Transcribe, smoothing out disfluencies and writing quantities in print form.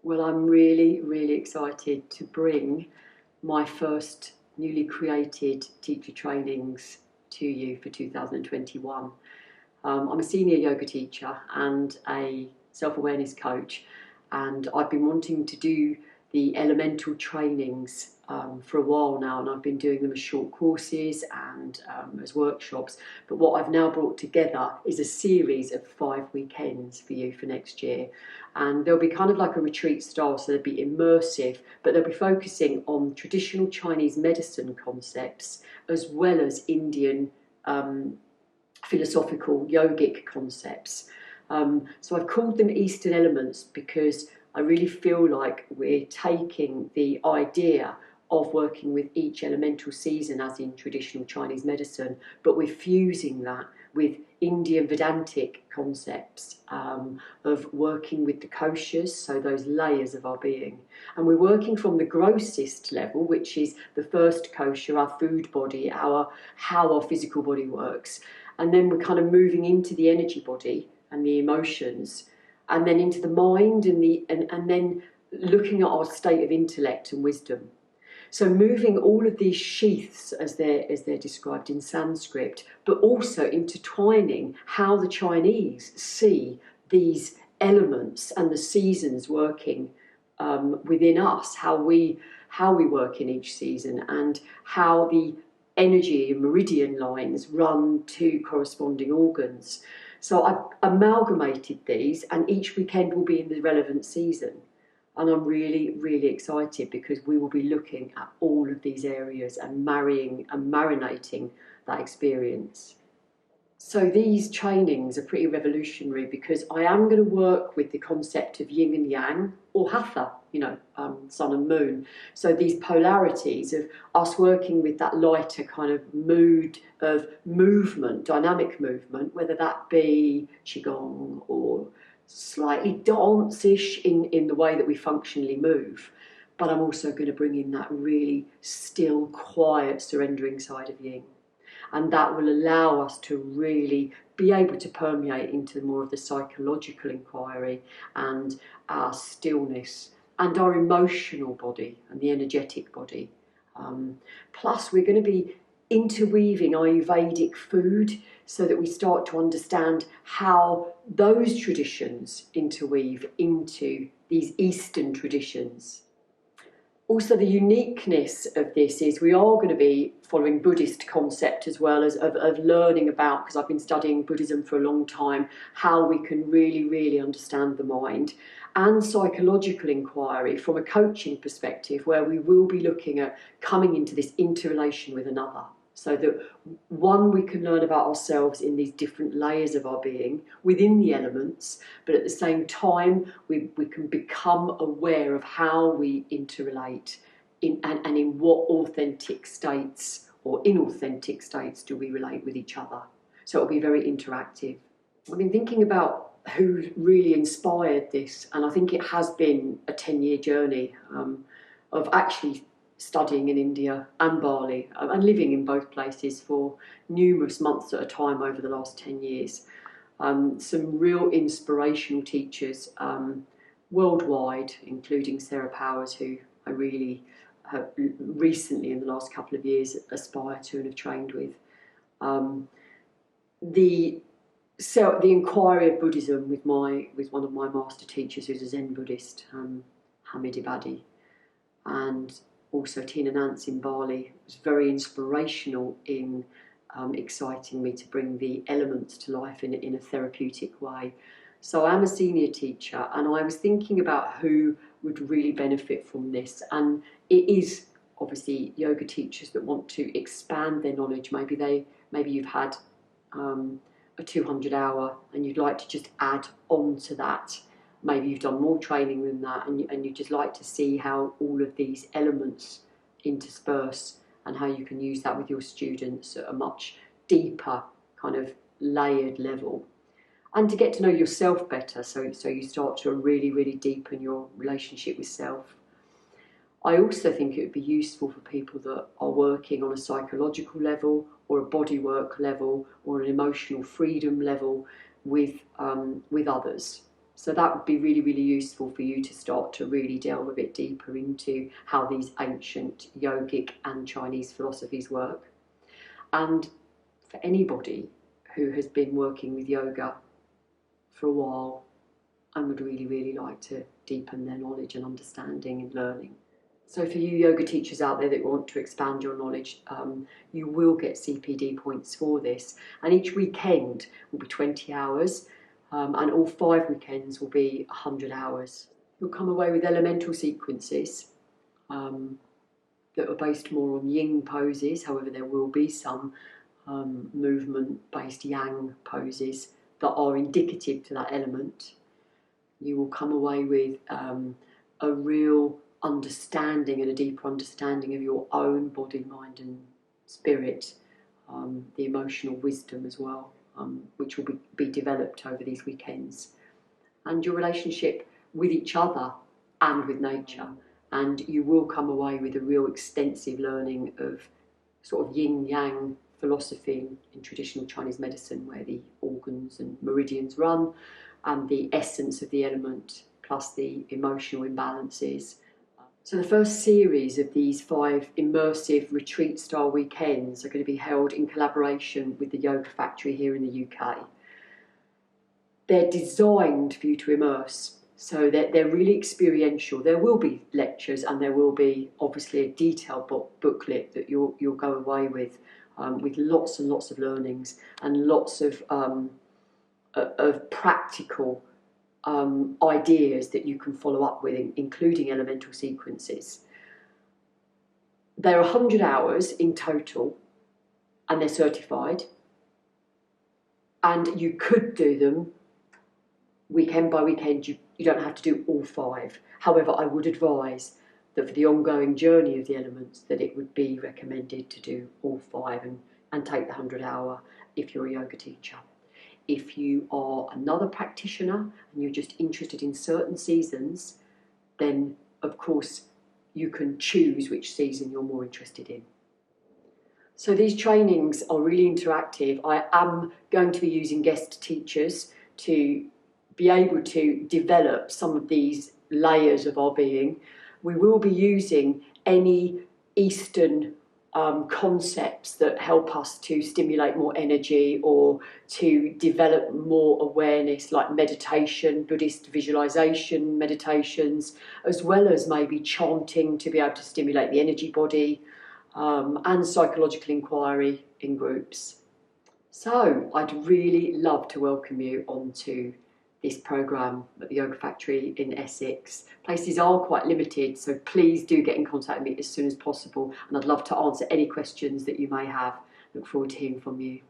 Well, I'm really, really excited to bring my first newly created teacher trainings to you for 2021. I'm a senior yoga teacher and a self-awareness coach, and I've been wanting to do the elemental trainings for a while now, and I've been doing them as short courses and as workshops. But what I've now brought together is a series of 5 weekends for you for next year, and they'll be kind of like a retreat style, so they'll be immersive, but they'll be focusing on traditional Chinese medicine concepts as well as Indian philosophical yogic concepts. So I've called them Eastern elements because I really feel like we're taking the idea of working with each elemental season as in traditional Chinese medicine, but we're fusing that with Indian Vedantic concepts of working with the koshas, so those layers of our being. And we're working from the grossest level, which is the first kosha, our food body, how our physical body works. And then we're kind of moving into the energy body and the emotions, and then into the mind and then looking at our state of intellect and wisdom. So moving all of these sheaths as they're described in Sanskrit, but also intertwining how the Chinese see these elements and the seasons working within us, how we work in each season, and how the energy and meridian lines run to corresponding organs. So I've amalgamated these, and each weekend will be in the relevant season. And I'm really, really excited because we will be looking at all of these areas and marrying and marinating that experience. So these trainings are pretty revolutionary because I am going to work with the concept of yin and yang, or hatha, sun and moon. So these polarities of us working with that lighter kind of mood of movement, dynamic movement, whether that be qigong or slightly dance-ish in the way that we functionally move. But I'm also going to bring in that really still, quiet, surrendering side of yin. And that will allow us to really be able to permeate into more of the psychological inquiry and our stillness and our emotional body and the energetic body. Plus, we're going to be interweaving Ayurvedic food so that we start to understand how those traditions interweave into these Eastern traditions. Also, the uniqueness of this is we are going to be following Buddhist concept as well as of learning about, because I've been studying Buddhism for a long time, how we can really, really understand the mind, and psychological inquiry from a coaching perspective, where we will be looking at coming into this interrelation with another. So that one, we can learn about ourselves in these different layers of our being within the elements, but at the same time we can become aware of how we interrelate and in what authentic states or inauthentic states do we relate with each other. So it'll be very interactive. I've been thinking about who really inspired this, and I think it has been a 10-year journey of actually studying in India and Bali and living in both places for numerous months at a time over the last 10 years. Some real inspirational teachers worldwide, including Sarah Powers, who I really have recently in the last couple of years aspire to and have trained with. The inquiry of Buddhism with one of my master teachers, who's a Zen Buddhist, Hamid Ibadi, and also Tina Nance in Bali was very inspirational in exciting me to bring the elements to life in a therapeutic way. So I'm a senior teacher, and I was thinking about who would really benefit from this, and it is obviously yoga teachers that want to expand their knowledge. Maybe you've had a 200-hour and you'd like to just add on to that. Maybe you've done more training than that, and you just like to see how all of these elements intersperse and how you can use that with your students at a much deeper kind of layered level, and to get to know yourself better, so you start to really, really deepen your relationship with self. I also think it would be useful for people that are working on a psychological level or a bodywork level or an emotional freedom level with others. So that would be really, really useful for you to start to really delve a bit deeper into how these ancient yogic and Chinese philosophies work. And for anybody who has been working with yoga for a while and would really, really like to deepen their knowledge and understanding and learning. So for you yoga teachers out there that want to expand your knowledge, you will get CPD points for this. And each weekend will be 20 hours, and all 5 weekends will be 100 hours. You'll come away with elemental sequences that are based more on yin poses. However, there will be some movement-based yang poses that are indicative to that element. You will come away with a real understanding and a deeper understanding of your own body, mind and spirit, the emotional wisdom as well, which will be developed over these weekends, and your relationship with each other and with nature. And you will come away with a real extensive learning of sort of yin-yang philosophy in traditional Chinese medicine, where the organs and meridians run, and the essence of the element, plus the emotional imbalances. So the first series of these 5 immersive retreat-style weekends are going to be held in collaboration with the Yoga Factory here in the UK. They're designed for you to immerse, so they're really experiential. There will be lectures, and there will be obviously a detailed booklet that you'll go away with lots and lots of learnings and lots of practical ideas that you can follow up with, including elemental sequences. They're 100 hours in total, and they're certified. And you could do them weekend by weekend. You don't have to do all 5. However, I would advise that for the ongoing journey of the elements, that it would be recommended to do all 5 and take the 100-hour if you're a yoga teacher. If you are another practitioner and you're just interested in certain seasons, then of course you can choose which season you're more interested in. So these trainings are really interactive. I am going to be using guest teachers to be able to develop some of these layers of our being. We will be using any Eastern concepts that help us to stimulate more energy or to develop more awareness, like meditation, Buddhist visualization meditations, as well as maybe chanting to be able to stimulate the energy body, and psychological inquiry in groups. So I'd really love to welcome you onto this programme at the Yoga Factory in Essex. Places are quite limited, so please do get in contact with me as soon as possible, and I'd love to answer any questions that you may have. Look forward to hearing from you.